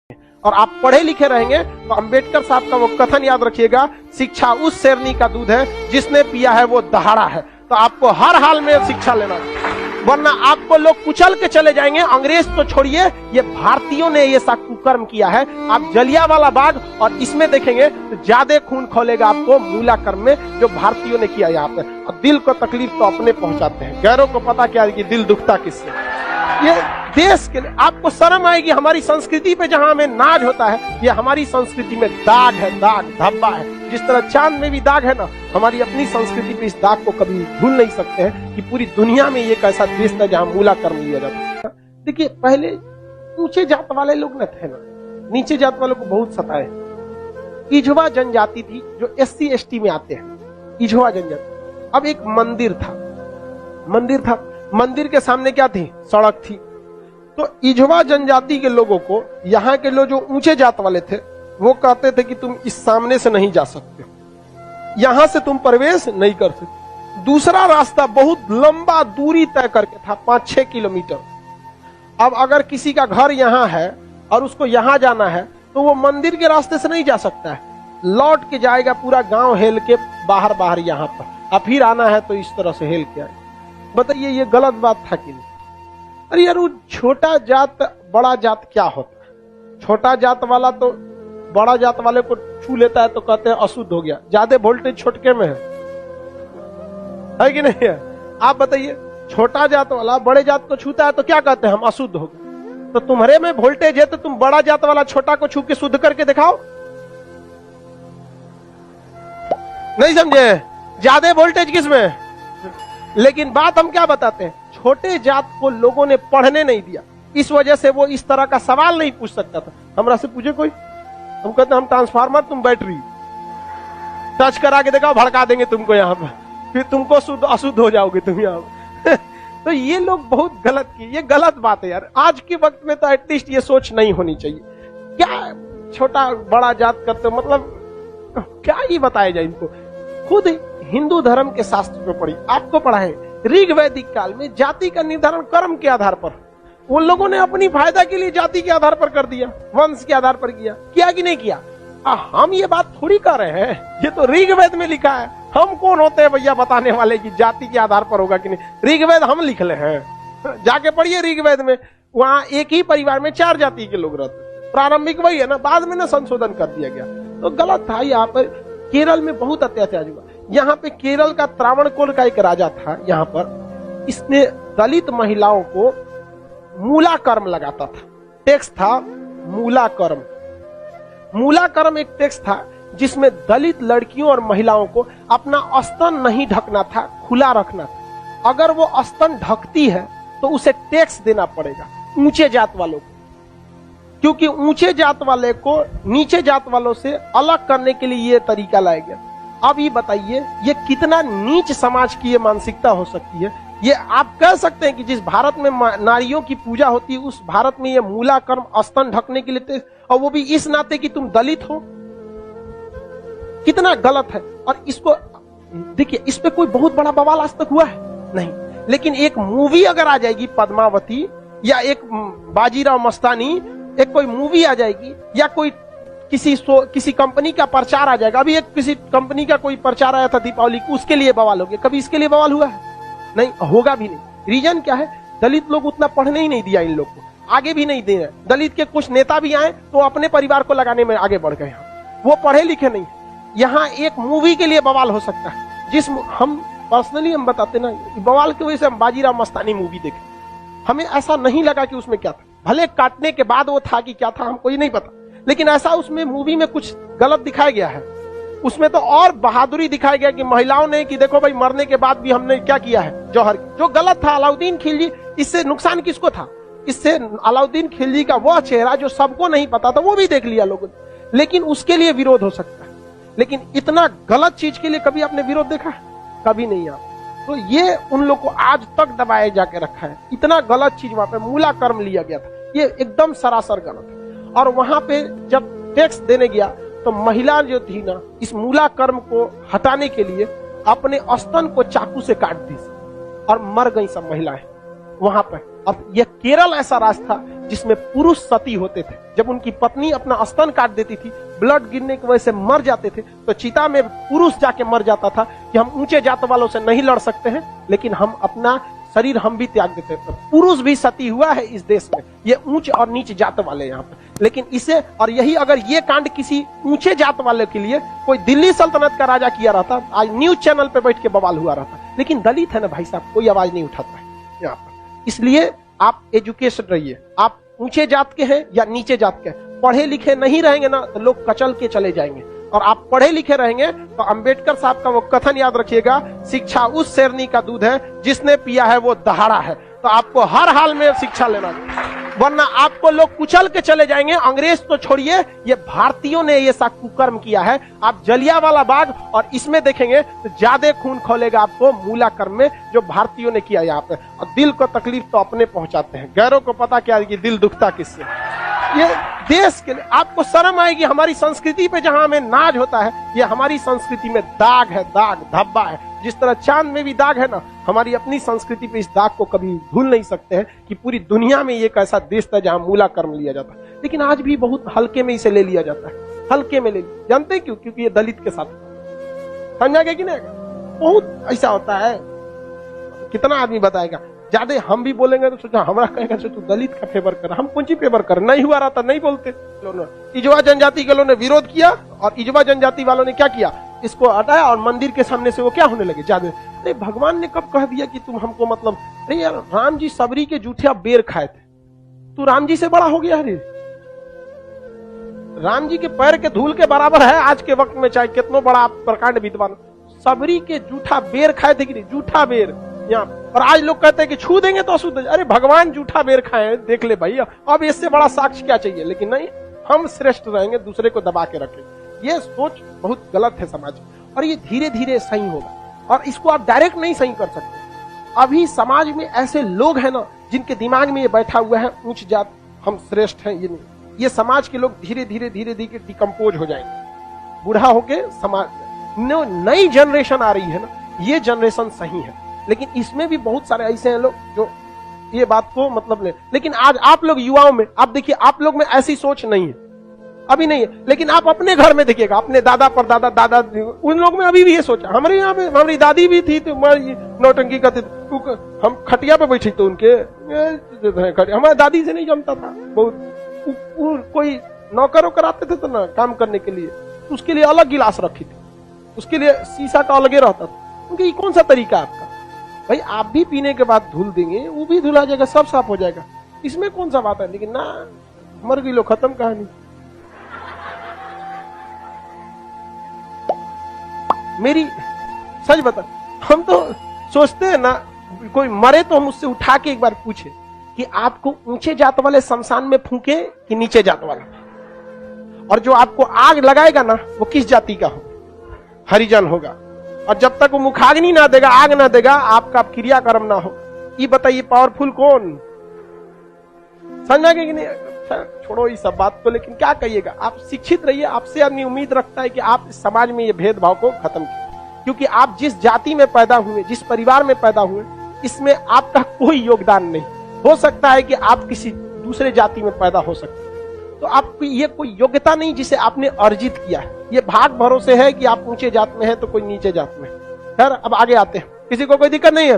और आप पढ़े लिखे रहेंगे तो अंबेडकर साहब का वो कथन याद रखिएगा, शिक्षा उस शेरनी का दूध है जिसने पिया है वो दहाड़ा है। तो आपको हर हाल में शिक्षा लेना है, वरना आपको लोग कुचल के चले जाएंगे। अंग्रेज तो छोड़िए, ये भारतीयों ने ये सा कुकर्म किया है। आप जलियांवाला बाग और इसमें देखेंगे तो ज्यादा खून खोलेगा आपको मूला कर्म में जो भारतीयों ने किया यहाँ पे। और दिल को तकलीफ तो अपने पहुंचाते हैं, गैरों को पता क्या है कि दिल दुखता किससे। ये देश के लिए आपको शर्म आएगी। हमारी संस्कृति पे जहां हमें नाज होता है, ये हमारी संस्कृति में दाग है, दाग धब्बा है। जिस तरह चांद में भी दाग है ना, हमारी अपनी संस्कृति पे इस दाग को कभी भूल नहीं सकते हैं कि पूरी दुनिया में ये कैसा देश था जहां मूला कर्म लिया जाता है। देखिए, पहले ऊंचे जात वाले लोग न थे ना, नीचे जात वालों को बहुत सताए। इझवा जनजाति थी जो SC ST में आते हैं, इझवा जनजाति। अब एक मंदिर था, मंदिर के सामने क्या थी? सड़क थी। तो इझवा जनजाति के लोगों को यहाँ के लोग जो ऊंचे जात वाले थे वो कहते थे कि तुम इस सामने से नहीं जा सकते, यहां से तुम प्रवेश नहीं कर सकते। दूसरा रास्ता बहुत लंबा दूरी तय करके था, 5-6 किलोमीटर। अब अगर किसी का घर यहाँ है और उसको यहाँ जाना है तो वो मंदिर के रास्ते से नहीं जा सकता है, लौट के जाएगा पूरा गांव हेल के बाहर यहाँ पर, और फिर आना है तो इस तरह से हेल के आएगा। बताइए ये गलत बात था कि नहीं? अरे यार, वो छोटा जात बड़ा जात क्या होता है? छोटा जात वाला तो बड़ा जात वाले को छू लेता है तो कहते हैं अशुद्ध हो गया। ज्यादा वोल्टेज छोटके में है कि नहीं है? आप बताइए, छोटा जात वाला बड़े जात को छूता है तो क्या कहते हैं? हम अशुद्ध हो गए। तो तुम्हारे में वोल्टेज है तो तुम बड़ा जात वाला छोटा को छू के शुद्ध करके दिखाओ। नहीं समझे? ज्यादा वोल्टेज किसमें? लेकिन बात हम क्या बताते हैं, छोटे जात को लोगों ने पढ़ने नहीं दिया, इस वजह से वो इस तरह का सवाल नहीं पूछ सकता था। हमरा से पूछे कोई, हम कहते हम ट्रांसफार्मर, तुम बैटरी, टच करा के देखो, भड़का देंगे तुमको यहाँ पर, फिर तुमको शुद्ध अशुद्ध हो जाओगे तुम यहाँ पर। तो ये लोग बहुत गलत किए, ये गलत बात है यार। आज के वक्त में तो एटलीस्ट ये सोच नहीं होनी चाहिए। क्या छोटा बड़ा जात करते, मतलब क्या ही बताया जाए इनको। खुद हिंदू धर्म के शास्त्र में पढ़ी, आपको पढ़ा है, ऋग वैदिक काल में जाति का निर्धारण कर्म के आधार पर, उन लोगों ने अपनी फायदा के लिए जाति के आधार पर कर दिया, वंश के आधार पर किया कि नहीं किया? हम ये बात थोड़ी कर रहे हैं, ये तो ऋग्वेद में लिखा है। हम कौन होते हैं भैया बताने वाले कि जाति के आधार पर होगा कि नहीं? ऋग्वेद हम लिख ले हैं, जाके पढ़िए ऋग्वेद में। वहां एक ही परिवार में 4 जाति के लोग रहते, प्रारंभिक वही है ना, बाद में ना संशोधन कर दिया गया। तो गलत था। यहाँ पर केरल में बहुत अत्याचार हुआ। यहाँ पे केरल का त्रावणकोर का एक राजा था, यहाँ पर इसने दलित महिलाओं को मूला कर्म लगाता था। टैक्स था मूला कर्म। मूला कर्म एक टैक्स था जिसमें दलित लड़कियों और महिलाओं को अपना स्तन नहीं ढकना था, खुला रखना था। अगर वो स्तन ढकती है तो उसे टैक्स देना पड़ेगा ऊंचे जात वालों को, क्योंकि ऊंचे जात वाले को नीचे जात वालों से अलग करने के लिए ये तरीका लाया गया। अब ये बताइए, ये कितना नीच समाज की ये मानसिकता हो सकती है? ये आप कह सकते हैं कि जिस भारत में नारियों की पूजा होती है उस भारत में ये मूला कर्म स्तन ढकने के लिए, और वो भी इस नाते कि तुम दलित हो, कितना गलत है। और इसको देखिए, इस पे कोई बहुत बड़ा बवाल आज तक हुआ है नहीं, लेकिन एक मूवी अगर आ जाएगी पद्मावती, या एक बाजीराव मस्तानी, एक कोई मूवी आ जाएगी, या कोई किसी कंपनी का प्रचार आ जाएगा। अभी एक किसी कंपनी का कोई प्रचार आया था दीपावली को, उसके लिए बवाल हो गया। कभी इसके लिए बवाल हुआ है? नहीं, होगा भी नहीं। रीजन क्या है? दलित लोग उतना पढ़ने ही नहीं दिया इन लोग को, आगे भी नहीं दे रहे। दलित के कुछ नेता भी आए तो अपने परिवार को लगाने में आगे बढ़ गए, वो पढ़े लिखे नहीं। यहाँ एक मूवी के लिए बवाल हो सकता है, जिस हम पर्सनली हम बताते ना, बवाल की वजह से हम बाजीराव मस्तानी मूवी देखे, हमें ऐसा नहीं लगा कि उसमें क्या था। भले काटने के बाद वो था कि क्या था हमको ही नहीं पता, लेकिन ऐसा उसमें मूवी में कुछ गलत दिखाया गया है। उसमें तो और बहादुरी दिखाया गया कि महिलाओं ने, कि देखो भाई मरने के बाद भी हमने क्या किया है, जौहर, जो गलत था। अलाउद्दीन खिलजी, इससे नुकसान किसको था? इससे अलाउद्दीन खिलजी का वह चेहरा जो सबको नहीं पता था वो भी देख लिया लोगों ने, लेकिन उसके लिए विरोध हो सकता है। लेकिन इतना गलत चीज के लिए कभी आपने विरोध देखा है? कभी नहीं। आप तो ये उन लोग को आज तक दबाए जाके रखा है। इतना गलत चीज वहां पे मूला कर्म लिया गया था, ये एकदम सरासर गलत है। और वहां पे जब टैक्स देने गया तो महिला जो थी ना, इस मूला कर्म को हटाने के लिए अपने स्तन को चाकू से काट दी और मर गई सब महिलाएं वहां पर। अब यह केरल ऐसा राज था जिसमें पुरुष सती होते थे। जब उनकी पत्नी अपना स्तन काट देती थी, ब्लड गिरने की वजह से मर जाते थे, तो चिता में पुरुष जाके मर जाता था कि हम ऊंचे जात वालों से नहीं लड़ सकते हैं, लेकिन हम अपना शरीर हम भी त्याग देते हैं। तो पुरुष भी सती हुआ है इस देश में, ये ऊंच और नीच जात वाले यहाँ पर। लेकिन इसे और यही अगर ये कांड किसी ऊंचे जात वाले के लिए कोई दिल्ली सल्तनत का राजा किया रहता, आज न्यूज चैनल पे बैठ के बवाल हुआ रहता। लेकिन दलित है ना भाई साहब, कोई आवाज नहीं उठाता है यहाँ पर। इसलिए आप एजुकेशन रहिए, आप ऊंचे जात के हैं या नीचे जात के हैं, पढ़े लिखे नहीं रहेंगे ना तो लोग कचल के चले जाएंगे। और आप पढ़े लिखे रहेंगे तो अंबेडकर साहब का वो कथन याद रखिएगा, शिक्षा उस शेरनी का दूध है जिसने पिया है वो दहाड़ा है। तो आपको हर हाल में शिक्षा लेना चाहिए, वरना आपको लोग कुचल के चले जाएंगे। अंग्रेज तो छोड़िए, ये भारतीयों ने ये सा कुकर्म किया है। आप जलियांवाला बाग और इसमें देखेंगे तो ज्यादा खून खोलेगा आपको मूला कर्म में, जो भारतीयों ने किया यहाँ पे। और दिल को तकलीफ तो अपने पहुंचाते हैं, गैरों को पता क्या है कि दिल दुखता किससे। ये देश के लिए आपको शर्म आएगी। हमारी संस्कृति पे जहां हमें नाज होता है, ये हमारी संस्कृति में दाग है, दाग धब्बा है। जिस तरह चांद में भी दाग है ना, हमारी अपनी संस्कृति पे इस दाग को कभी भूल नहीं सकते हैं कि पूरी दुनिया में ये एक ऐसा देश था जहां मूला कर्म लिया जाता है। लेकिन आज भी बहुत हल्के में इसे ले लिया जाता है, हल्के में ले लिया। जानते क्यों? क्योंकि ये दलित के साथ, समझा गया कि नहीं? बहुत ऐसा होता है। कितना आदमी बताएगा, ज्यादा हम भी बोलेंगे तो सोचा हमारा कहेगा तू दलित का फेवर कर, हम कौन सी फेवर कर, नहीं हुआ रहता नहीं बोलते। इजवा जनजाति के लोगों ने विरोध किया और इजवा जनजाति वालों ने क्या किया, इसको हटाया और मंदिर के सामने से वो क्या होने लगे ज्यादा। अरे भगवान ने कब कह दिया कि तुम हमको मतलब, अरे यार राम जी सबरी के जूठे बेर खाए थे, तू राम जी से बड़ा हो गया। अरे राम जी के पैर के धूल के बराबर है आज के वक्त में, चाहे कितना बड़ा आप प्रकांड विद्वान। सबरी के जूठा बेर खाए थे कि नहीं, जूठा बेर यहाँ। और आज लोग कहते हैं कि छू देंगे तो अशुद्ध। अरे भगवान जूठा बेर खाए, देख ले भैया, अब इससे बड़ा साक्ष्य क्या चाहिए। लेकिन नहीं, हम श्रेष्ठ रहेंगे, दूसरे को दबा के रखेंगे। ये सोच बहुत गलत है समाज में, और ये धीरे धीरे सही होगा। और इसको आप डायरेक्ट नहीं सही कर सकते। अभी समाज में ऐसे लोग हैं ना, जिनके दिमाग में ये बैठा हुआ है ऊंच जात हम श्रेष्ठ हैं, ये नहीं। ये समाज के लोग धीरे धीरे धीरे धीरे डिकम्पोज हो जाएंगे। बूढ़ा होके समाज नई जनरेशन आ रही है ना, ये जनरेशन सही है। लेकिन इसमें भी बहुत सारे ऐसे हैं लोग जो ये बात को मतलब ले। लेकिन आज आप लोग युवाओं में आप देखिए, आप लोग में ऐसी सोच नहीं है, अभी नहीं है। लेकिन आप अपने घर में देखिएगा, अपने दादा पर दादा उन लोग में अभी भी ये सोचा। हमारे यहाँ पे हमारी दादी भी थी तो नौटंकी करते थे, हम खटिया पे बैठी तो उनके हमारी दादी से नहीं जमता था। बहुत कोई नौकर वोकर आते थे तो ना काम करने के लिए, उसके लिए अलग गिलास रखी थी, उसके लिए शीशा का अलगे रहता था। उनके ये कौन सा तरीका है आपका? भाई आप भी पीने के बाद धुल देंगे, वो भी धुला जाएगा, सब साफ हो जाएगा, इसमें कौन सा बात है। लेकिन ना, मर गई लो, खत्म कहानी। मेरी सच बता, हम तो सोचते हैं ना, कोई मरे तो हम उससे उठा के एक बार पूछे कि आपको ऊंचे जात वाले शमशान में फूके कि नीचे जात वाला, और जो आपको आग लगाएगा ना वो किस जाति का हो? हरिजन होगा। और जब तक वो मुखाग्नि ना देगा, आग ना देगा, आपका क्रियाकर्म ना हो। ये बताइए पावरफुल कौन? समझा कि नहीं? छोड़ो इस सब बात को, लेकिन क्या कहिएगा, आप शिक्षित रहिए। आपसे आदमी उम्मीद रखता है कि आप इस समाज में ये भेदभाव को खत्म कीजिए, क्योंकि आप जिस जाति में पैदा हुए, जिस परिवार में पैदा हुए, इसमें आपका कोई योगदान नहीं। हो सकता है कि आप किसी दूसरे जाति में पैदा हो सकते, तो आपकी ये कोई योग्यता नहीं जिसे आपने अर्जित किया है। ये भाग भरोसे है कि आप ऊंचे जात में हैं तो कोई नीचे जात में है। खैर अब आगे आते हैं, किसी को कोई दिक्कत नहीं है।